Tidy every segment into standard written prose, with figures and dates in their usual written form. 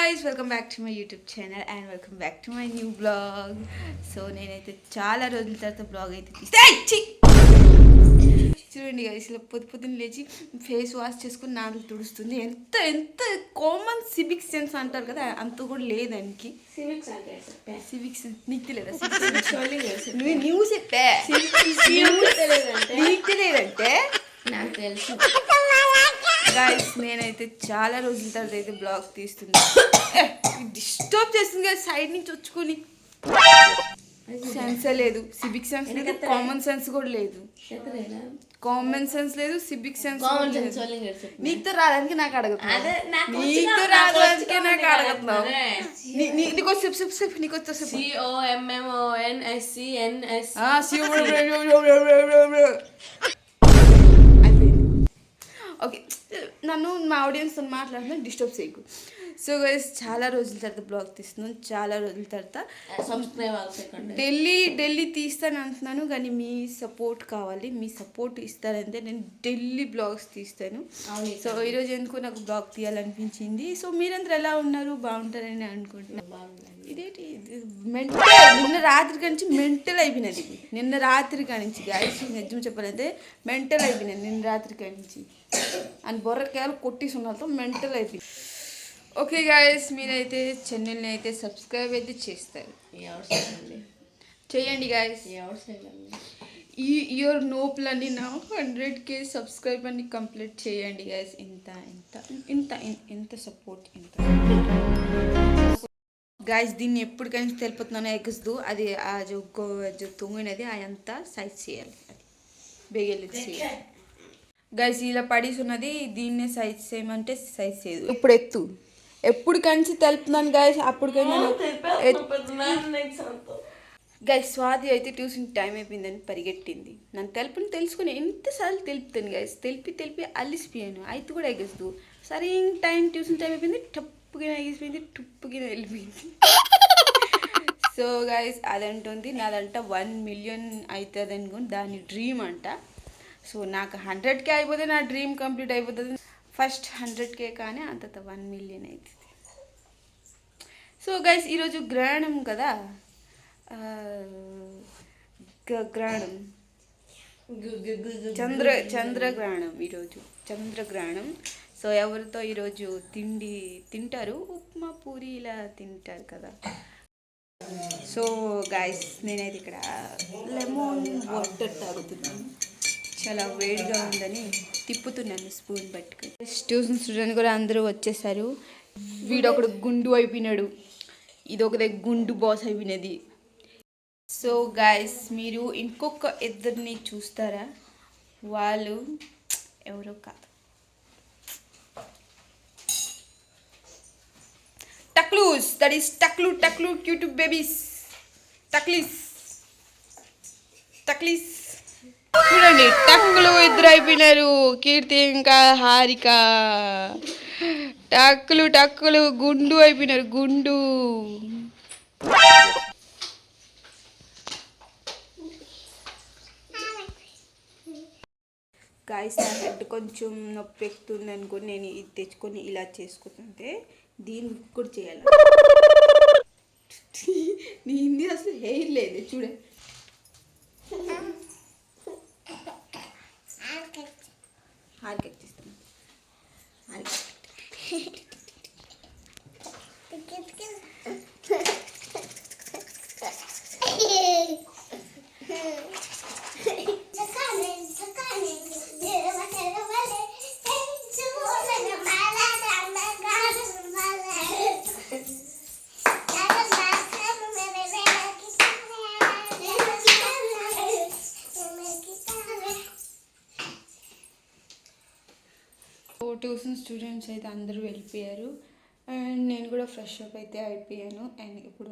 guys, welcome back to my YouTube channel and welcome back to my new vlog. So నేనైతే చాలా రోజుల తర్వాత blog అయితే చూడండి గైస్, ఇలా పొద్దున్న లేచి ఫేస్ వాష్ చేసుకుని నాలుగు తుడుస్తుంది. ఎంత ఎంత కామన్ సివిక్ సెన్స్ అంటారు కదా, అంత కూడా లేదు దానికి. సివిక్స్ నీకు తెలియదా? నువ్వు న్యూస్ నీకు తెలియదంటే నాకు తెలుసు. గైస్ నేనైతే చాలా రోజుల తర్వాత అయితే బ్లాగ్ తీస్తున్నా. డిస్టర్బ్ చేస్తుంది కదా సైడ్ నుంచి వచ్చుకొని. సెన్స్ లేదు, సివిక్ సెన్స్ లేదు, కామన్ సెన్స్ కూడా లేదు. కామన్ సెన్స్ లేదు, సివిక్ సెన్స్ నీతో రావడానికి నాకు అడుగుతున్నావు. నీతో రావడానికి నాకు అడుగుతున్నావు. నీకు సెప్ నీకు వచ్చే ఓకే, నన్ను మా ఆడియన్స్తో మాట్లాడుతున్నా, డిస్టర్బ్ చేయకు. సో గైస్ చాలా రోజుల తర్వాత బ్లాగ్ తీస్తున్నాను, చాలా రోజుల తర్వాత. ఢిల్లీ తీస్తాను అంటున్నాను, కానీ మీ సపోర్ట్ కావాలి. మీ సపోర్ట్ ఇస్తారంటే నేను ఢిల్లీ బ్లాగ్స్ తీస్తాను. సో ఈరోజు ఎందుకు నాకు బ్లాగ్ తీయాలనిపించింది. సో మీరందరూ ఎలా ఉన్నారు? బాగుంటారని అనుకుంటున్నాను. ఇదేంటి మెంటల్, నిన్న రాత్రి కానించి మెంటల్ అయిపోయినది. నిన్న రాత్రి కానించి గైస్ నిజం చెప్పాలంటే మెంటల్ అయిపోయినది. నిన్న రాత్రి కానించి అని బొర్రకాయలు కొట్టేసి ఉన్నతో మెంటల్ అయిపోయింది. ఓకే గాయస్, మీరైతే ఛానల్ని అయితే సబ్స్క్రైబ్ అయితే చేస్తారు. చేయండి గాయస్. ఈ ఇయర్ నోపులన్నీ నా 100K సబ్స్క్రైబ్ అని కంప్లీట్ చేయండి గాయస్. ఇంత సపోర్ట్ ఇంత గాయస్. దీన్ని ఎప్పటికైనా తెలుపుతున్నాను ఎగ్స్దు అది ఆ తొంగినది అదంతా సైజ్ చేయాలి. అది బేగెళ్ళి చేయాలి గాయస్. ఇలా పడేసి ఉన్నది, దీన్నే సైజ్ చేయమంటే సైజ్ చేయదు. ఇప్పుడు ఎత్తు ఎప్పుడు కంచి తెలుపుతున్నాను గాయస్. అప్పటికైనా గాయస్ స్వాతి అయితే ట్యూషన్ టైం అయిపోయిందని పరిగెట్టింది. నన్ను తెలుపుని తెలుసుకుని ఎంతసార్లు తెలుపుతాను గాయస్. తెలిపి అలిసిపోయాను. అయితే కూడా ఎగేస్తూ సరే టైం ట్యూషన్ టైం అయిపోయింది, టప్పుగా ఎగిసిపోయింది, టుప్పుగా వెళ్ళిపోయింది. సో గాయస్ అదంటుంది నాదంట 1 మిలియన్ అవుతుంది అనుకుని దాని డ్రీమ్ అంట. సో నాకు 100K అయిపోతే నా డ్రీమ్ కంప్లీట్ అయిపోతుంది. ఫస్ట్ 100K కానీ అంత 1 మిలియన్ అవుతుంది. సో గైస్ ఈరోజు గ్రహణం కదా, గ్రహణం చంద్రగ్రహణం. ఈరోజు చంద్రగ్రహణం. సో ఎవరితో ఈరోజు తింటారు, ఉప్మా పూరి ఇలా తింటారు కదా. సో గైస్ నేనైతే ఇక్కడ లెమన్ వాటర్ తాగుతున్నాను. చాలా వేడిగా ఉందని తిప్పుతున్నాను స్పూన్ పట్టుకుని. ట్యూషన్ స్టూడెంట్ కూడా అందరూ వచ్చేసారు. వీడొకడు గుండు అయిపోయినాడు, ఇదొకదే గుండు బాస్ అయిపోయినది. సో గైస్ మీరు ఇంకొక ఇద్దరిని చూస్తారా? వాళ్ళు ఎవరో కాదు, టక్లూస్. దట్ ఈస్ టక్లూ యూట్యూబ్ బేబీస్. టక్లీస్ చూడండి, టక్కులు ఇద్దరు అయిపోయినారు. కీర్తి ఇంకా హారిక టక్కులు గుండు అయిపోయినారు. గుండు గాయస్ నా హెడ్ కొంచెం నొప్పి ఎక్కుతుంది అనుకోని నేను ఇది తెచ్చుకొని ఇలా చేసుకుంటుంటే దీన్ని కూడా చేయాలి. నీ హిందీ అసలు హెయిర్ లేదు చూడే. హార్కెట్ తీస్తాను. ట్యూషన్ స్టూడెంట్స్ అయితే అందరూ వెళ్ళిపోయారు అండ్ నేను కూడా ఫ్రెష్ అప్ అయితే అయిపోయాను. అండ్ ఇప్పుడు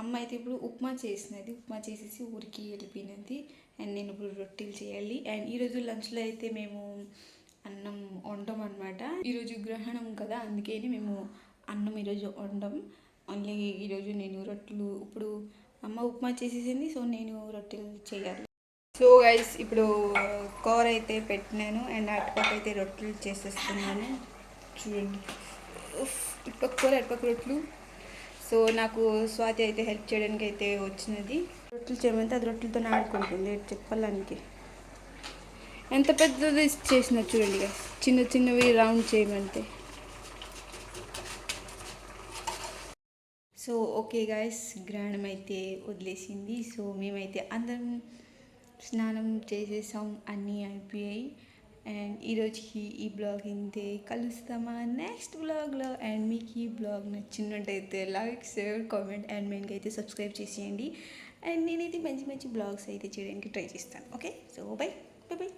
అమ్మ అయితే ఇప్పుడు ఉప్మా చేసినది, ఉప్మా చేసేసి ఊరికి వెళ్ళిపోయినది. అండ్ నేను ఇప్పుడు రొట్టెలు చేయాలి. అండ్ ఈరోజు లంచ్లో అయితే మేము అన్నం వండం అనమాట. ఈరోజు గ్రహణం కదా, అందుకని మేము అన్నం ఈరోజు వండం. ఓన్లీ ఈరోజు నేను రొట్టెలు, ఇప్పుడు అమ్మ ఉప్మా చేసేసింది, సో నేను రొట్టెలు చేయాలి. సో గైస్ ఇప్పుడు కూర అయితే పెట్టినాను అండ్ అటుపక్క అయితే రొట్టెలు చేసేస్తున్నాను. చూడండి ఇటుపక్క కూర అటుపక్క రొట్లు. సో నాకు స్వాతి అయితే హెల్ప్ చేయడానికి అయితే వచ్చినది. రొట్టెలు చేయమంటే అది రొట్టెలతో ఆడుకుంటుంది. చెప్పాలానికి ఎంత పెద్దది చేసిన చూడండి guys. చిన్న చిన్నవి రౌండ్ చేయమంటే. సో ఓకే గాయస్, గ్రహణం అయితే వదిలేసింది. సో మేమైతే అందరం స్నానం చేసేసాం, అన్నీ అయిపోయాయి. అండ్ ఈరోజుకి ఈ బ్లాగ్ ఇంతే. కలుస్తామా నెక్స్ట్ బ్లాగ్లో. అండ్ మీకు ఈ బ్లాగ్ నచ్చినట్టయితే లైక్, షేర్, కామెంట్ అండ్ మెయిన్గా అయితే సబ్స్క్రైబ్ చేసేయండి. అండ్ నేనైతే మంచి మంచి బ్లాగ్స్ అయితే చేయడానికి ట్రై చేస్తాను. Okay, so by by.